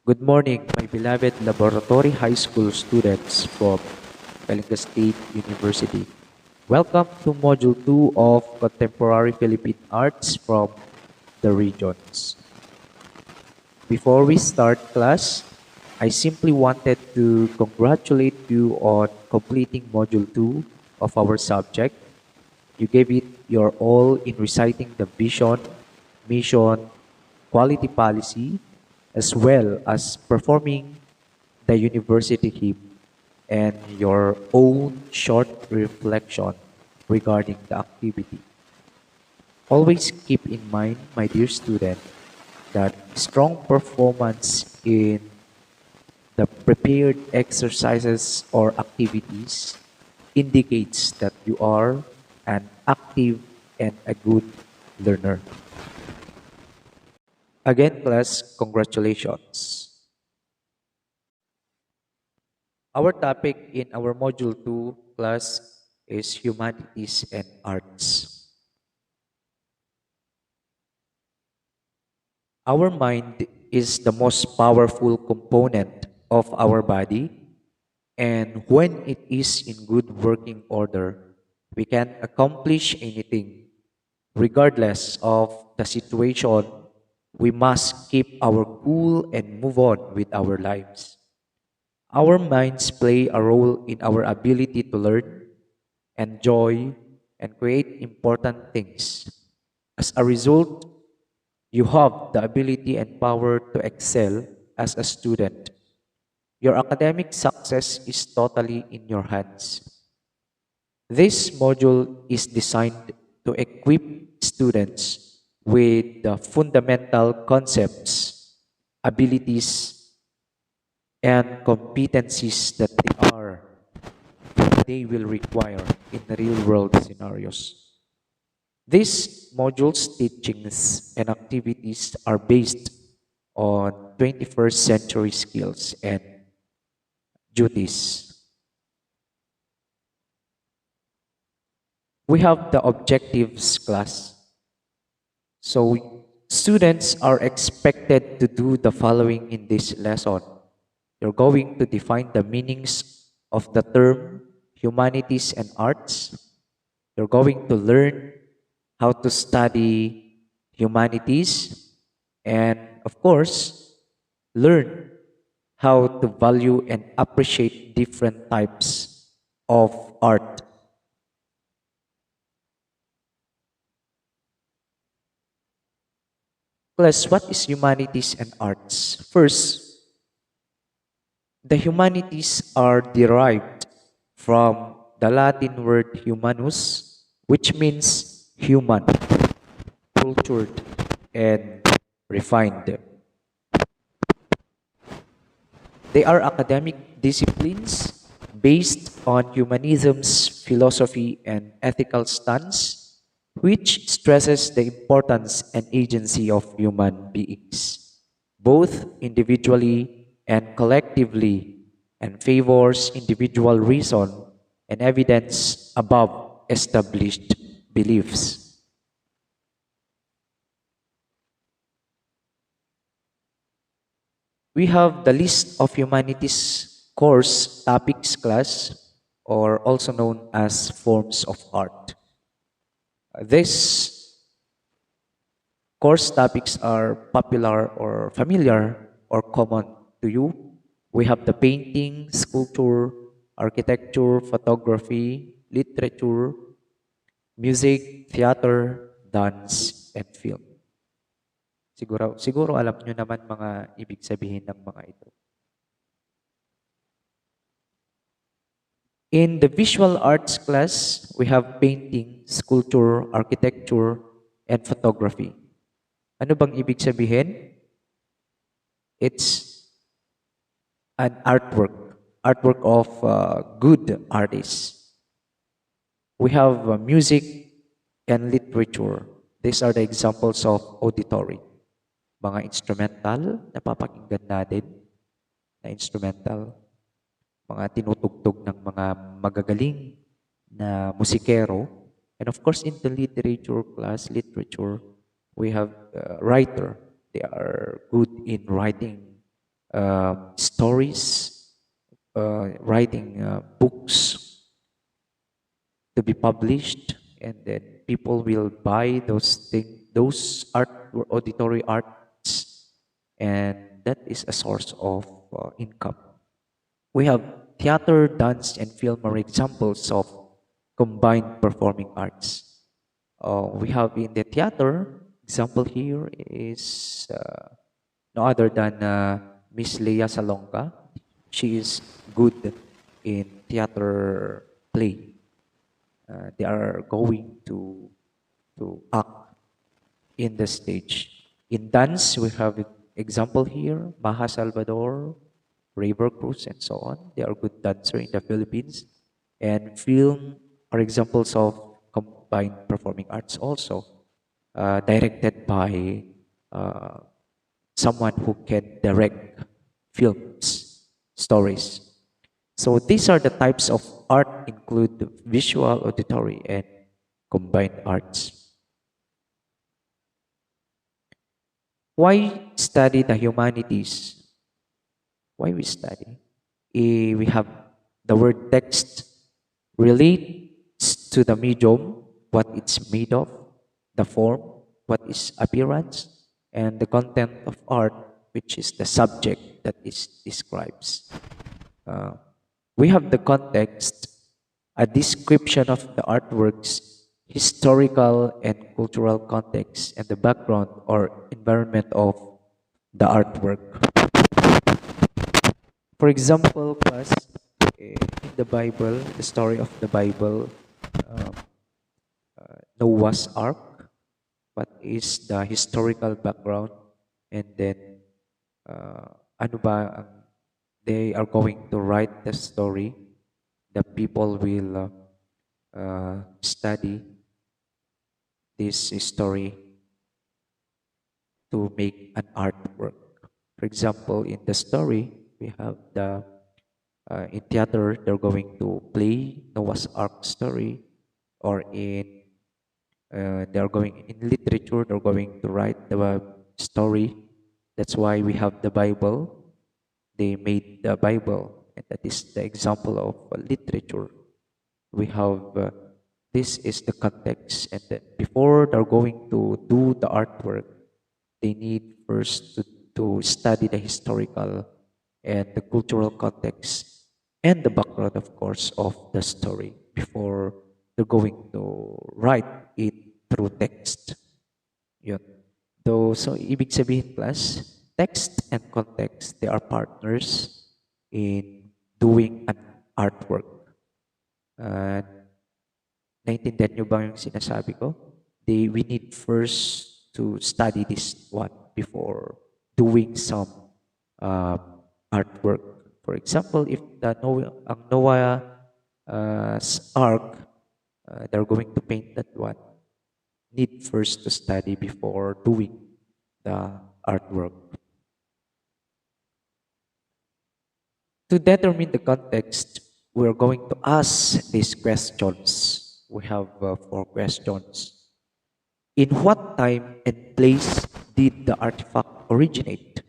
Good morning, my beloved Laboratory High School students from Kalinga State University. Welcome to Module 2 of Contemporary Philippine Arts from the Regions. Before we start class, I simply wanted to congratulate you on completing Module 2 of our subject. You gave it your all in reciting the vision, mission, quality policy, as well as performing the university hymn and your own short reflection regarding the activity. Always keep in mind, my dear student, that strong performance in the prepared exercises or activities indicates that you are an active and a good learner. Again, class, congratulations. Our topic in our Module 2 class is Humanities and Arts. Our mind is the most powerful component of our body, and when it is in good working order, we can accomplish anything. Regardless of the situation, we must keep our cool and move on with our lives. Our minds play a role in our ability to learn, enjoy, and create important things. As a result, you have the ability and power to excel as a student. Your academic success is totally in your hands. This module is designed to equip students with the fundamental concepts, abilities, and competencies that they will require in real world scenarios. These modules, teachings, and activities are based on 21st century skills and duties. We have the objectives class. So students are expected to do the following in this lesson. You're going to define the meanings of the term humanities and arts. You're going to learn how to study humanities and, of course, learn how to value and appreciate different types of art. Plus, what is humanities and arts? First, the humanities are derived from the Latin word humanus, which means human, cultured, and refined. They are academic disciplines based on humanism's philosophy and ethical stance, which stresses the importance and agency of human beings, both individually and collectively, and favors individual reason and evidence above established beliefs. We have the list of humanities course topics class, or also known as forms of art. These course topics are popular or familiar or common to you. We have the painting, sculpture, architecture, photography, literature, music, theater, dance, and film. Siguro alam nyo naman mga ibig sabihin ng mga ito. In the visual arts class, we have painting, sculpture, architecture, and photography. Ano bang ibig sabihin? It's an artwork of good artists. We have music and literature. These are the examples of auditory. Mga instrumental na papakinggan natin na instrumental. Mga tinutugtog ng mga magagaling na musikero. And of course, in the literature class, literature, we have writer. They are good in writing stories, writing books to be published, and then people will buy those art or auditory arts, and that is a source of income. We have theater, dance, and film are examples of combined performing arts. We have in the theater, example here is no other than Miss Leia Salonga. She is good in theater play. They are going to act in the stage. In dance, we have example here, Maha Salvador, Raver Cruz, and so on. They are good dancer in the Philippines. And film are examples of combined performing arts also, directed by uh, someone who can direct films, stories. So these are the types of art include visual, auditory, and combined arts. Why study the humanities? Why we study? We have the word text relates to the medium, what it's made of, the form, what is appearance, and the content of art, which is the subject that is describes. Uh, we have the context, a description of the artwork's historical and cultural context, and the background or environment of the artwork. For example, class, in the Bible, the story of the Bible, um, Noah's Ark, what is the historical background, and then ano ba ang they are going to write the story, the people will study this story to make an artwork. For example, in the story, we have the in theater they're going to play Noah's Ark story, or in they're going in literature they're going to write the story. That's why we have the Bible. They made the Bible, and that is the example of literature. We have this is the context, and then before they're going to do the artwork, they need first to study the historical and the cultural context and the background, of course, of the story before they're going to write it through text. Yun. So ibig sabihin plus, text and context, they are partners in doing an artwork. Uh, Naintindihan nyo ba yung sinasabi ko? We need first to study this one before doing some artwork. For example, if ang Noah ark, they're going to paint that one, need first to study before doing the artwork. To determine the context, we're going to ask these questions. We have four questions. In what time and place did the artifact originate?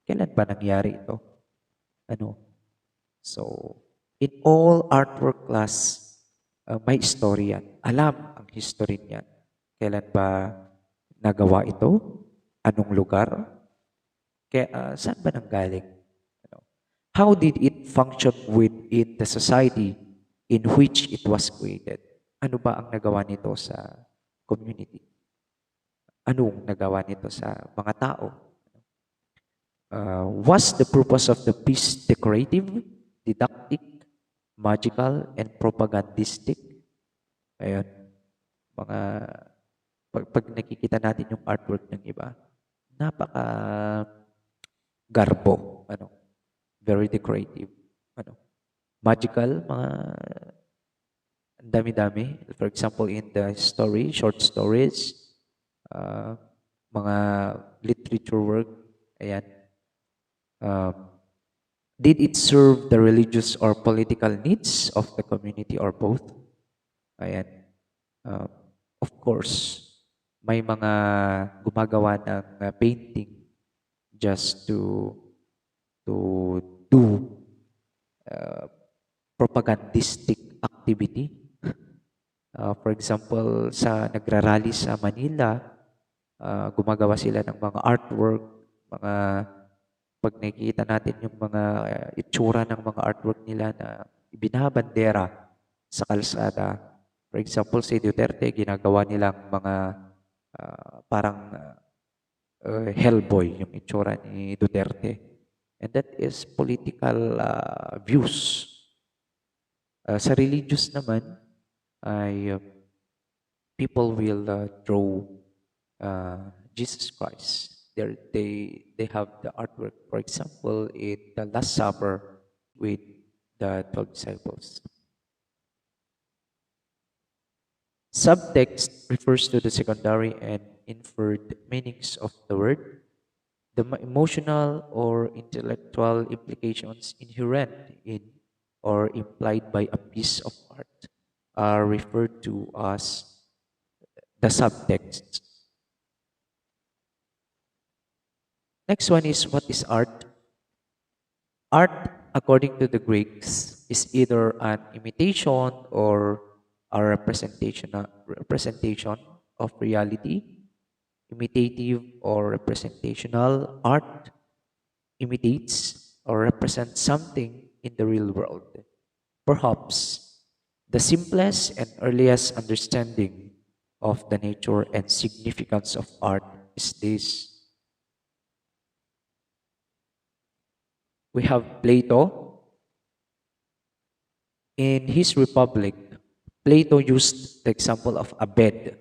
Kailan ba nangyari ito? Ano? So, in all artwork class, may history yan. Alam ang history niyan. Kailan ba nagawa ito? Anong lugar? Saan ba nanggaling? Ano? How did it function within the society in which it was created? Ano ba ang nagawa nito sa community? Anong nagawa nito sa mga tao? Was the purpose of the piece decorative, didactic, magical, and propagandistic? Ayun, mga pag nakikita natin yung artwork ng iba, napaka garbo, very decorative, magical, mga ang dami-dami. For example, in the story, short stories, uh, mga literature work, ayan. Did it serve the religious or political needs of the community or both? Ayan. Uh, of course, may mga gumagawa ng painting just to to do propagandistic activity. For example, sa nagrarally sa Manila, gumagawa sila ng mga artwork, mga pag nakikita natin yung mga itsura ng mga artwork nila na ibinabandera sa kalsada. For example, si Duterte, ginagawa nilang mga parang hellboy, yung itsura ni Duterte. And that is political views. Sa religious naman, ay people will draw Jesus Christ. They have the artwork, for example, in the Last Supper with the 12 disciples. Subtext refers to the secondary and inferred meanings of the word, the emotional or intellectual implications inherent in or implied by a piece of art are referred to as the subtext. Next one is, what is art? Art, according to the Greeks, is either an imitation or a representation of reality. Imitative or representational art imitates or represents something in the real world. Perhaps the simplest and earliest understanding of the nature and significance of art is this. We have Plato. In his Republic, Plato used the example of a bed.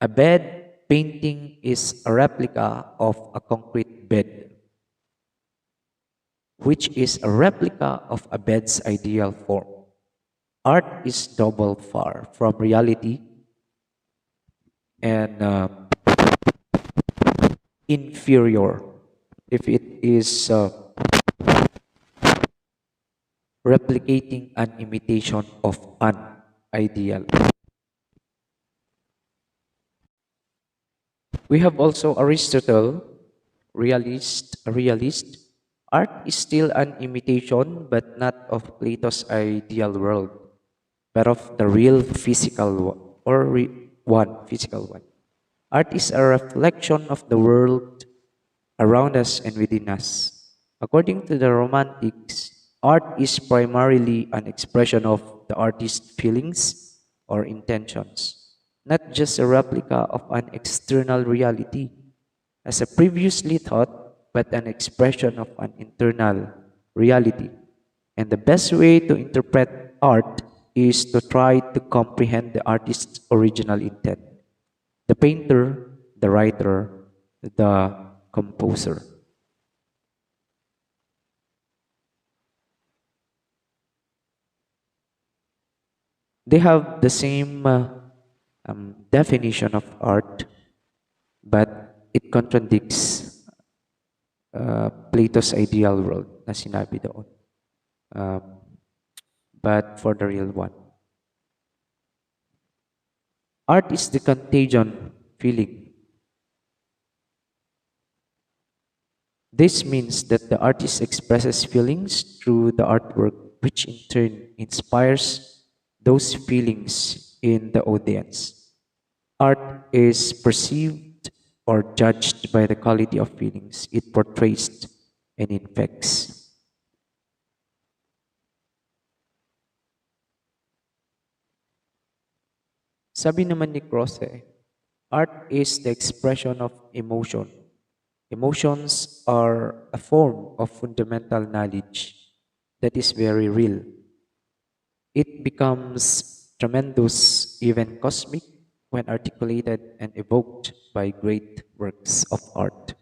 A bed painting is a replica of a concrete bed, which is a replica of a bed's ideal form. Art is double far from reality and inferior if it is replicating an imitation of an ideal. We have also Aristotle, realist. Art is still an imitation, but not of Plato's ideal world, but of the real physical physical one. Art is a reflection of the world around us and within us. According to the Romantics, art is primarily an expression of the artist's feelings or intentions, not just a replica of an external reality, as I previously thought, but an expression of an internal reality. And the best way to interpret art is to try to comprehend the artist's original intent. The painter, the writer, the composer. They have the same definition of art, but it contradicts Plato's ideal world na sinabi doon. But for the real one. Art is the contagion feeling. This means that the artist expresses feelings through the artwork, which in turn inspires those feelings in the audience. Art is perceived or judged by the quality of feelings it portrays and infects. Sabi naman ni Croce, art is the expression of emotion. Emotions are a form of fundamental knowledge that is very real. It becomes tremendous, even cosmic, when articulated and evoked by great works of art.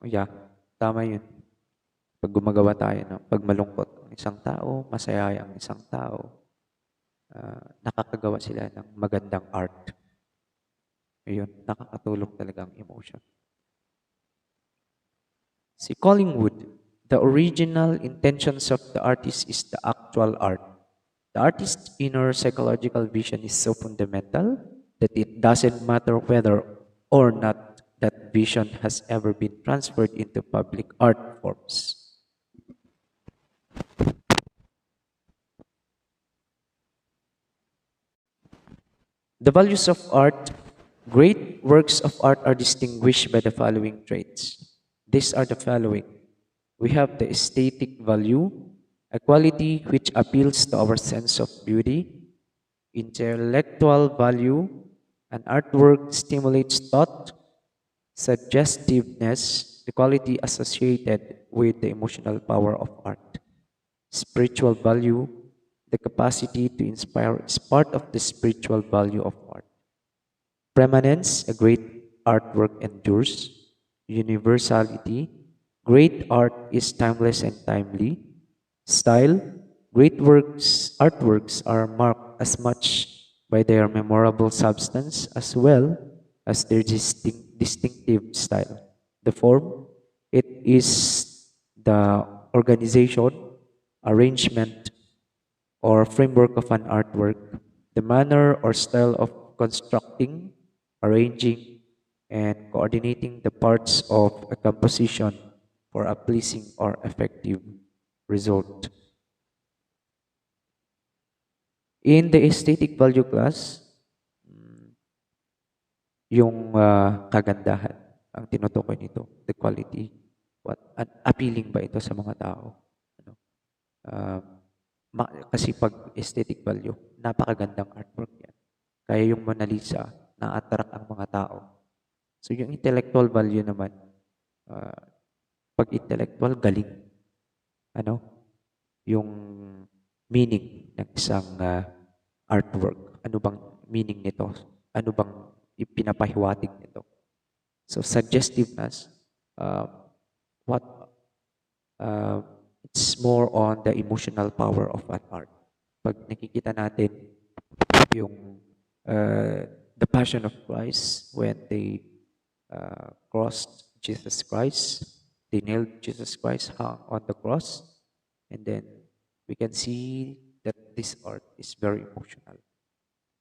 Oh yeah, tama yun. Pag gumagawa tayo, no? Pag malungkot ang isang tao, masaya ang isang tao, nakakagawa sila ng magandang art. Ayun, nakakatulong talaga ang emotion. Si Collingwood, the original intentions of the artist is the actual art. The artist's inner psychological vision is so fundamental that it doesn't matter whether or not that vision has ever been transferred into public art forms. The values of art. Great works of art are distinguished by the following traits. These are the following. We have the aesthetic value, a quality which appeals to our sense of beauty. Intellectual value, an artwork stimulates thought. Suggestiveness, the quality associated with the emotional power of art. Spiritual value, the capacity to inspire is part of the spiritual value of art. Permanence, a great artwork endures. Universality, great art is timeless and timely. Style, great artworks are marked as much by their memorable substance as well as their distinctive style. The form, it is the organization, arrangement, or framework of an artwork, the manner or style of constructing, arranging, and coordinating the parts of a composition for a pleasing or effective result. In the aesthetic value class, yung kagandahan ang tinutukoy nito, the quality, appealing ba ito sa mga tao? Ano? Ah, kasi pag aesthetic value, napakagandang artwork yan. Kaya yung Mona Lisa, na-attract ang mga tao. So yung intellectual value naman, ah, pag intellectual, galing. Ano? Yung meaning ng isang artwork. Ano bang meaning nito? Ano bang ipinapahiwatig nito? So suggestiveness, uh, what uh, it's more on the emotional power of an art. Pag nakikita natin yung the passion of Christ when they crossed Jesus Christ, they nailed Jesus Christ hung on the cross, and then we can see that this art is very emotional.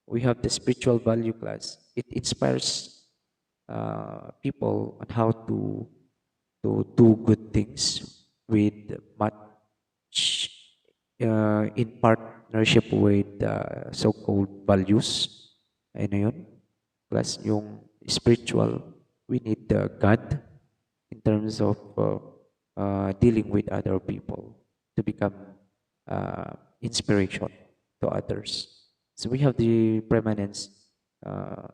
We have the spiritual value class. It inspires people on how to do good things with much in partnership with so-called values. Ano yun? Plus yung spiritual, we need God in terms of dealing with other people to become inspiration to others. So we have the permanence, uh,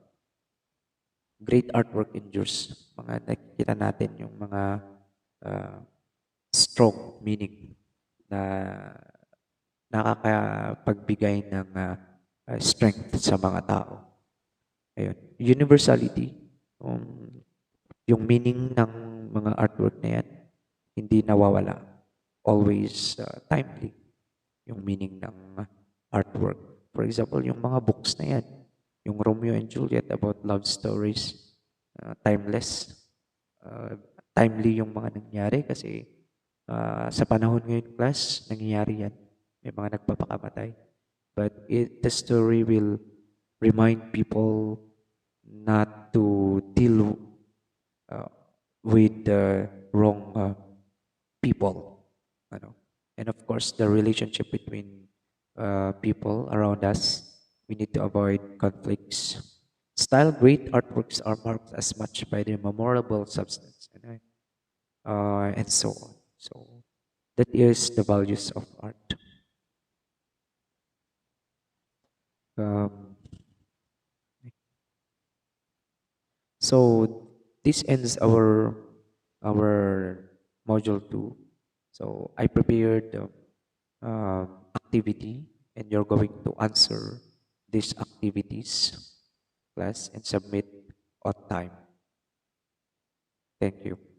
great artwork endures. Mga nakikita natin yung mga uh, strong meaning na nakakapagbigay ng strength sa mga tao. Ayun. Universality, yung meaning ng mga artwork na yan, hindi nawawala. Always timely yung meaning ng artwork. For example, yung mga books na yan, yung Romeo and Juliet about love stories, timeless. Uh, Timely yung mga nangyari kasi sa panahon ngayon, class, nangyayari yan. May mga nagpapakamatay. But the story will remind people not to deal uh, with the wrong people. Ano? And of course, the relationship between people around us, we need to avoid conflicts. Style great artworks are marked as much by their memorable substance and so on. So that is the values of art. Um, so this ends our module 2. So I prepared the activity, and you're going to answer these activities, class, and submit on time. Thank you.